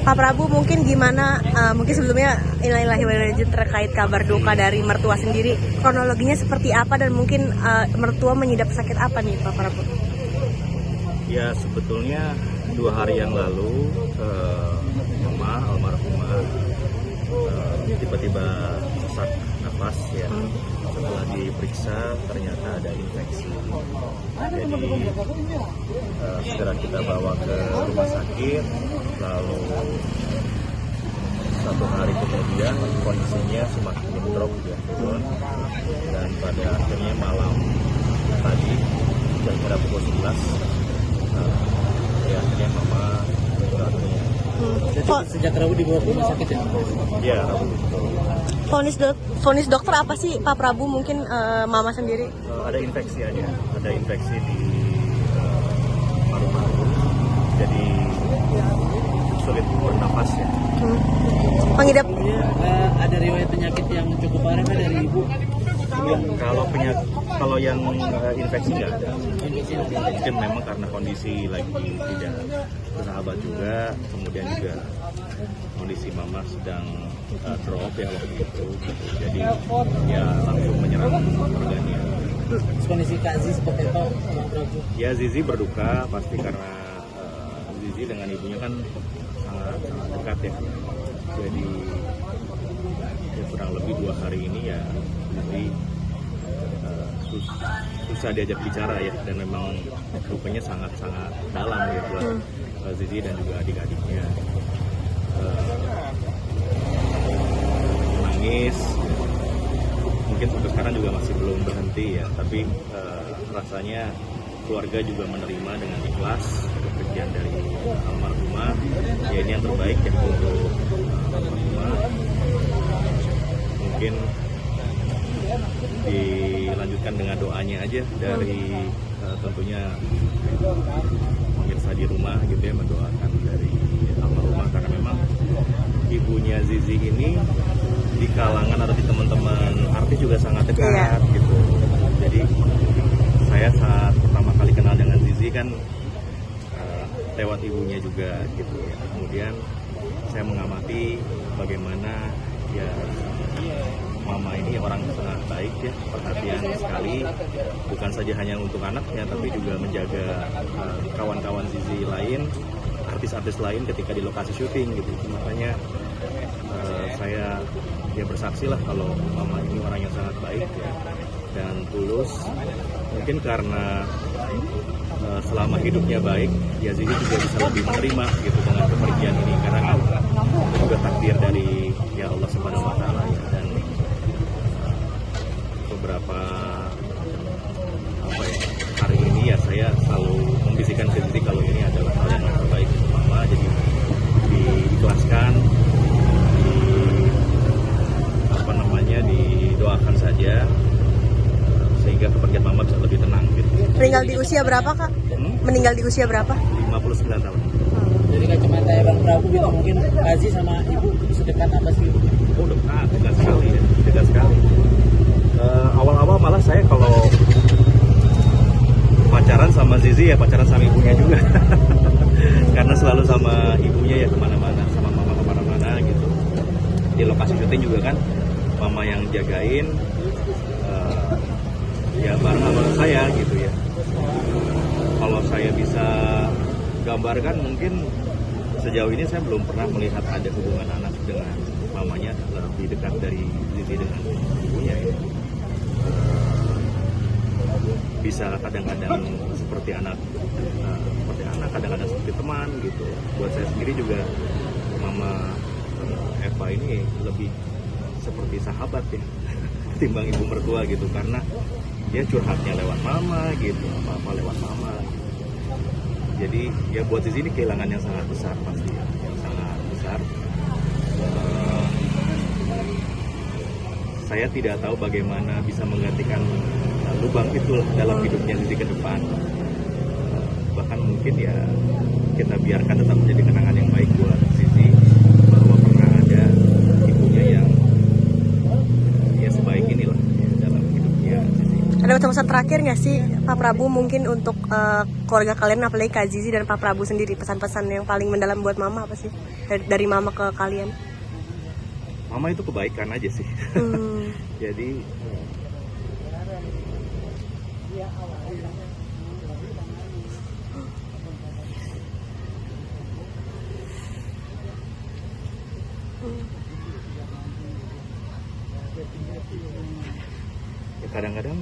Pak Prabu, mungkin gimana, mungkin sebelumnya innalillahi wa inna ilaihi raji'un terkait kabar duka dari mertua sendiri, kronologinya seperti apa dan mungkin mertua mengidap sakit apa nih Pak Prabu? Ya sebetulnya 2 hari yang lalu mama almarhumah tiba-tiba sesak nafas ya. Setelah diperiksa ternyata ada infeksi. Jadi segera kita bawa ke rumah sakit, lalu 1 hari kemudian kondisinya semakin drop ya, dan pada akhirnya malam tadi kira-kira pukul 11 ya akhirnya mama meninggal dunia. Jadi sejak Rabu dibawa ke rumah sakit ya? Iya, Rabu. Vonis dokter apa sih Pak Prabu, mungkin mama sendiri? Ada infeksi aja, ada infeksi di paru-paru, jadi sulit bernafas ya. Mengidap Ada riwayat penyakit yang cukup parah kan dari ibu? Kalau yang infeksi nggak ada. Mungkin memang karena kondisi lagi tidak bersahabat juga, kemudian juga kondisi mama sedang drop ya waktu itu, jadi ya langsung menyerang organnya. Kondisi Kak Zizi seperti apa, Pak Prabu? Ya Zizi berduka pasti karena Zizi dengan ibunya kan sangat dekat ya. Jadi ya kurang lebih 2 hari ini ya Zizi susah diajak bicara ya, dan memang dukanya sangat dalam gitu lah. Zizi dan juga adik-adiknya menangis, mungkin sampai sekarang juga masih belum berhenti ya, tapi rasanya keluarga juga menerima dengan ikhlas kepergian dari almarhumah. Ya ini yang terbaik ya untuk almarhumah. Mungkin dilanjutkan dengan doanya aja dari tentunya pemirsa di rumah gitu ya, mendoakan dari almarhumah, karena memang ibunya Zizi ini di kalangan atau di teman-teman artis juga sangat dekat gitu. Jadi saya saat pertama kali kenal dengan Zizi kan lewat ibunya juga gitu ya. Kemudian saya mengamati bagaimana ya mama ini orang sangat baik ya, perhatian sekali, bukan saja hanya untuk anaknya tapi juga menjaga kawan-kawan Zizi lain, artis-artis lain ketika di lokasi syuting gitu. Makanya saya ya bersaksi lah kalau mama ini orang yang sangat baik ya, dan tulus. Mungkin karena selama hidupnya baik ya Zizi juga bisa lebih menerima gitu dengan kepergian ini, karena kan itu juga takdir dari ya Allah Subhanahu wa Ta'ala ya. Dan beberapa hari ini ya saya selalu membisikkan ke Zizi kalau ini adalah hal yang terbaik untuk mama, jadi diikhlaskan, didoakan saja sehingga kepergian mama bisa lebih tenang gitu. Meninggal di usia berapa Kak? Meninggal di usia berapa? 59 tahun. Jadi kacamata ya Bang Prabu gitu, mungkin Kazi sama ibu sedekat apa sih? Oh dekat sekali ya, dekat sekali. Awal-awal malah saya kalau pacaran sama Zizi ya pacaran sama ibunya juga. Karena selalu sama ibunya ya kemana-mana, sama mama kemana-mana gitu. Di lokasi syuting juga kan mama yang jagain, ya bareng sama saya gitu ya. Kalau saya bisa gambarkan, mungkin sejauh ini saya belum pernah melihat ada hubungan anak dengan mamanya lebih dekat dari Zizi dengan ibunya ya. Bisa kadang-kadang seperti anak, kadang-kadang seperti teman gitu. Buat saya sendiri juga mama Eva ini lebih seperti sahabat ya ketimbang ibu mertua gitu, karena dia curhatnya lewat mama gitu, apa-apa lewat mama. Jadi ya buat di sini kehilangan yang sangat besar pasti ya, yang sangat besar. Saya tidak tahu bagaimana bisa menggantikan lubang itu dalam hidupnya Zizi ke depan. Bahkan mungkin ya kita biarkan tetap menjadi kenangan yang baik buat Zizi, bahwa pernah ada ibunya yang ya sebaik inilah ya, dalam hidupnya Zizi. Ada pesan-pesan terakhir nggak sih Pak Prabu mungkin untuk keluarga kalian, apalagi Kak Zizi dan Pak Prabu sendiri, pesan-pesan yang paling mendalam buat Mama apa sih dari Mama ke kalian? Mama itu kebaikan aja sih. Jadi ya kadang-kadang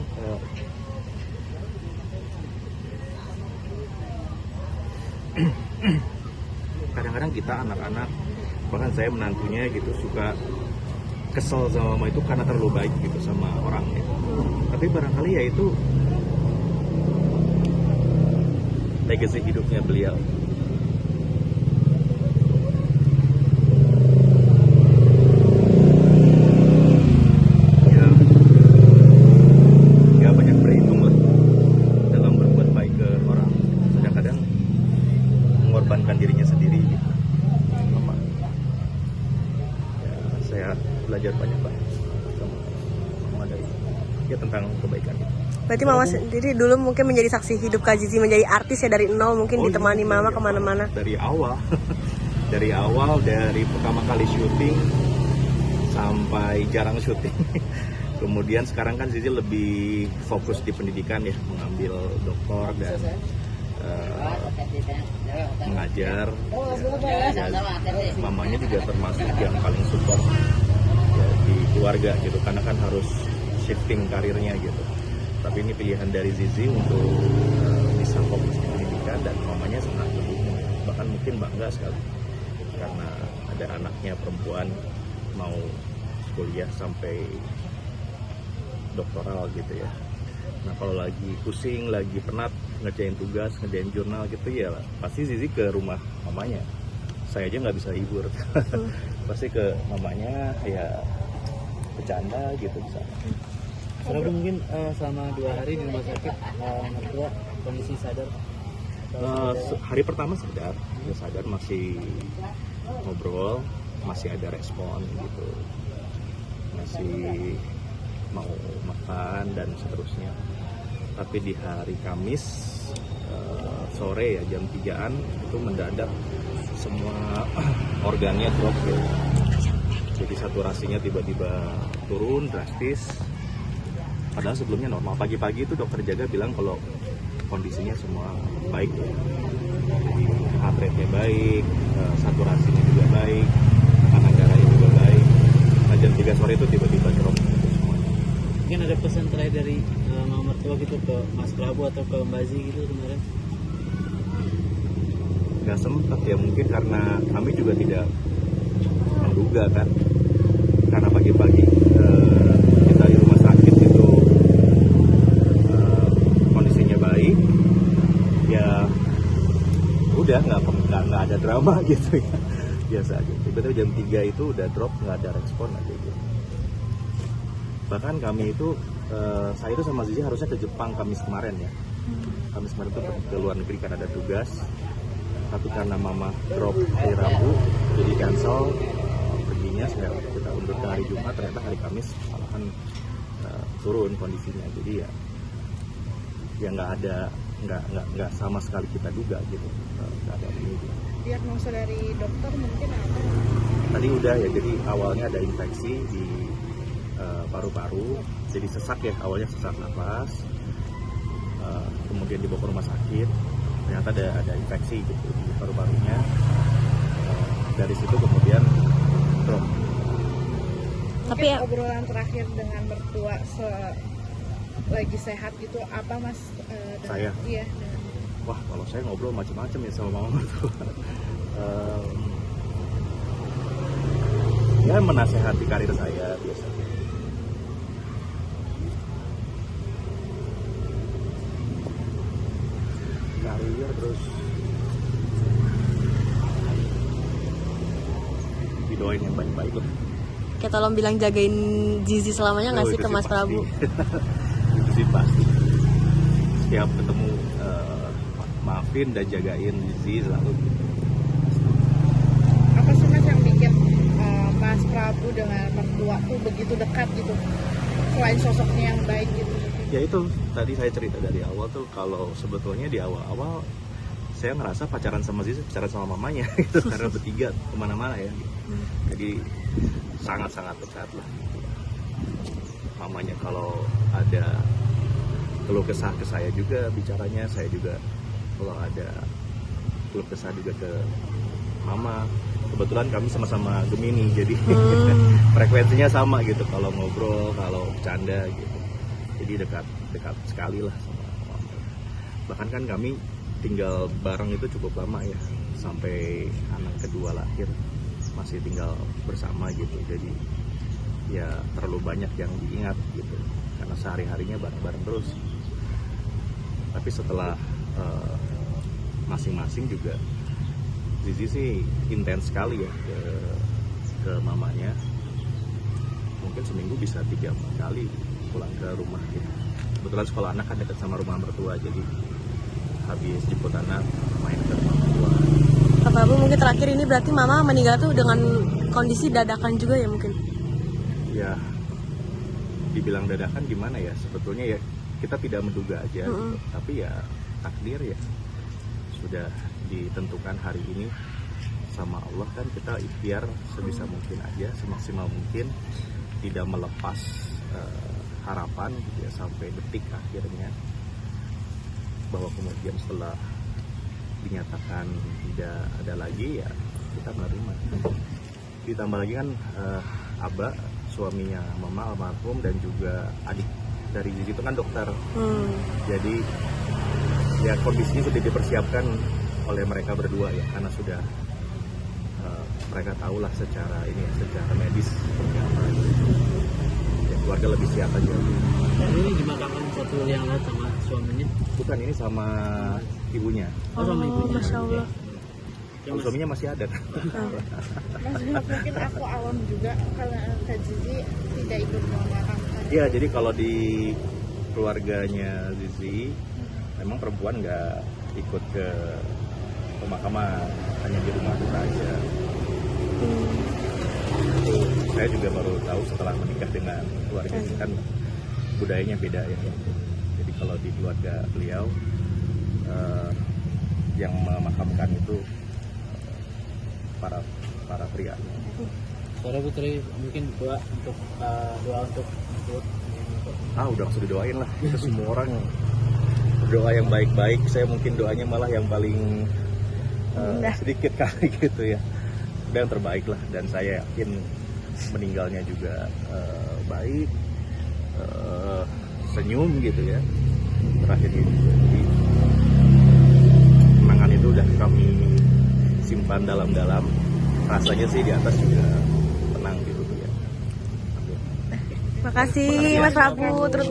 kadang-kadang kita anak-anak, bahkan saya menantunya gitu, suka kesel sama mama itu karena terlalu baik gitu sama orangnya. Tapi barangkali ya itu legacy hidupnya beliau. Ya, ya banyak berhitung lah dalam berbuat baik ke orang. Kadang-kadang mengorbankan dirinya sendiri gitu. Mama, ya, saya belajar banyak sama mama dari ya tentang kebaikan itu. Berarti Mama sendiri dulu mungkin menjadi saksi hidup Kak Zizi menjadi artis ya, dari nol mungkin ditemani Mama kemana-mana. Dari awal, dari pertama kali syuting sampai jarang syuting. Kemudian sekarang kan Zizi lebih fokus di pendidikan ya, mengambil doktor dan mengajar. Dan mamanya juga termasuk yang paling support ya, di keluarga gitu, karena kan harus shifting karirnya gitu. Tapi ini pilihan dari Zizi untuk bisa fokus di pendidikan, dan mamanya sangat mendukung, bahkan mungkin bangga sekali karena ada anaknya perempuan mau kuliah sampai doktoral gitu ya. Nah kalau lagi pusing, lagi penat ngerjain tugas, ngerjain jurnal gitu ya, pasti Zizi ke rumah mamanya. Saya aja nggak bisa hibur, pasti ke mamanya ya bercanda gitu bisa. Prabu mungkin selama 2 hari di rumah sakit mertua kondisi sadar. Hari pertama sadar, ya sadar, masih ngobrol, masih ada respon gitu, masih mau makan dan seterusnya. Tapi di hari Kamis sore ya jam 3-an itu mendadak semua organnya drop gitu. Jadi saturasinya tiba-tiba turun drastis. Padahal sebelumnya normal. Pagi-pagi itu dokter jaga bilang kalau kondisinya semua baik. Jadi heart rate-nya baik, saturasinya juga baik, tekanan darahnya juga baik. Nah jam 3 sore itu tiba-tiba drop gitu semuanya. Mungkin ada pesan terakhir dari Mama mertua gitu ke Mas Prabu atau ke Mbak Zi gitu kemarin? Gak sempat ya, mungkin karena kami juga tidak menduga kan. Karena pagi-pagi kita di rumah sakit itu kondisinya baik, ya udah nggak ada drama gitu ya, biasa aja. Tiba-tiba jam 3 itu udah drop, nggak ada respon aja gitu. Bahkan kami itu saya itu sama Zizi harusnya ke Jepang Kamis kemarin ya. Kamis kemarin itu ke luar negeri karena ada tugas, tapi karena mama drop hari Rabu jadi cancel perginya. Kita undur ke hari Jumat, ternyata hari Kamis malahan turun kondisinya. Jadi ya nggak sama sekali kita duga gitu, nggak ada ini. Diagnosa dari dokter mungkin apa? Tadi udah ya, jadi awalnya ada infeksi di paru-paru, jadi sesak ya, awalnya sesak nafas, kemudian dibawa ke rumah sakit, ternyata ada infeksi gitu di paru-parunya. Dari situ kemudian drop. Tapi ya, obrolan terakhir dengan mertua lagi sehat gitu apa Mas? Saya? Iya. Wah, kalau saya ngobrol macam-macam ya sama mama mertua. Ya menasehati karir saya biasa. Karir terus didoain yang baik-baik lah. Kayak tolong bilang jagain Zizi selamanya nggak sih ke Mas Prabu? Itu sih pasti. Setiap ketemu maafin dan jagain Zizi selalu. Apa sih Mas yang bikin Mas Prabu dengan mertua tuh begitu dekat gitu? Selain sosoknya yang baik gitu. Ya itu tadi saya cerita dari awal tuh, kalau sebetulnya di awal-awal saya ngerasa pacaran sama Zizi pacaran sama mamanya gitu, karena bertiga kemana-mana ya gitu. Jadi sangat-sangat dekat lah. Mamanya kalau ada keluh kesah ke saya juga bicaranya, saya juga kalau ada keluh kesah juga ke mama. Kebetulan kami sama-sama Gemini, jadi frekuensinya sama gitu kalau ngobrol, kalau bercanda gitu. Jadi dekat sekali lah sama mama. Bahkan kan kami tinggal bareng itu cukup lama ya, sampai anak kedua lahir masih tinggal bersama gitu. Jadi ya terlalu banyak yang diingat gitu, karena sehari-harinya bareng-bareng terus. Tapi setelah masing-masing juga Zizi sih intens sekali ya ke mamanya. Mungkin seminggu bisa 3-4 kali pulang ke rumah gitu. Kebetulan sekolah anak kan dekat sama rumah mertua, jadi habis jemput anak main ke rumah mertua. Kata Abu mungkin terakhir ini berarti mama meninggal tuh dengan kondisi dadakan juga ya mungkin? Ya dibilang dadakan gimana ya, sebetulnya ya kita tidak menduga aja gitu. Tapi ya takdir ya sudah ditentukan hari ini sama Allah, kan kita ikhtiar sebisa mungkin aja, semaksimal mungkin, tidak melepas harapan gitu ya, sampai detik akhirnya, bahwa kemudian setelah dinyatakan tidak ada lagi ya kita menerima. Ditambah lagi kan Aba, suaminya mama almarhum, dan juga adik dari Zizi itu kan dokter. Jadi ya kondisinya sudah dipersiapkan oleh mereka berdua ya, karena sudah mereka tahulah secara medis seperti apa. Ya, keluarga lebih siap aja. Ini dimakamkan satu yang lain sama suaminya? Bukan, ini sama ibunya. Oh, sama ibunya. Masya Allah. Oh, suaminya masih ada. Maksudnya mungkin aku awam juga kalau Kak Zizi tidak ikut memakamkan. Iya, jadi kalau di keluarganya Zizi memang perempuan nggak ikut ke pemakaman, hanya di rumah duka aja. Itu saya juga baru tahu setelah menikah dengan keluarga ini, kan budayanya beda ya. Jadi kalau di keluarga beliau yang memakamkan itu para pria. Saudara Putri mungkin doa untuk Udah langsung didoain lah. Kita semua orang berdoa yang baik-baik. Saya mungkin doanya malah yang paling sedikit kali gitu ya. Udah yang terbaik lah, dan saya yakin meninggalnya juga baik, senyum gitu ya terakhir ini. Jadi kenangan itu udah kami simpan dalam-dalam. Rasanya sih di atas juga tenang gitu ya. Makasih Mas Prabu, terus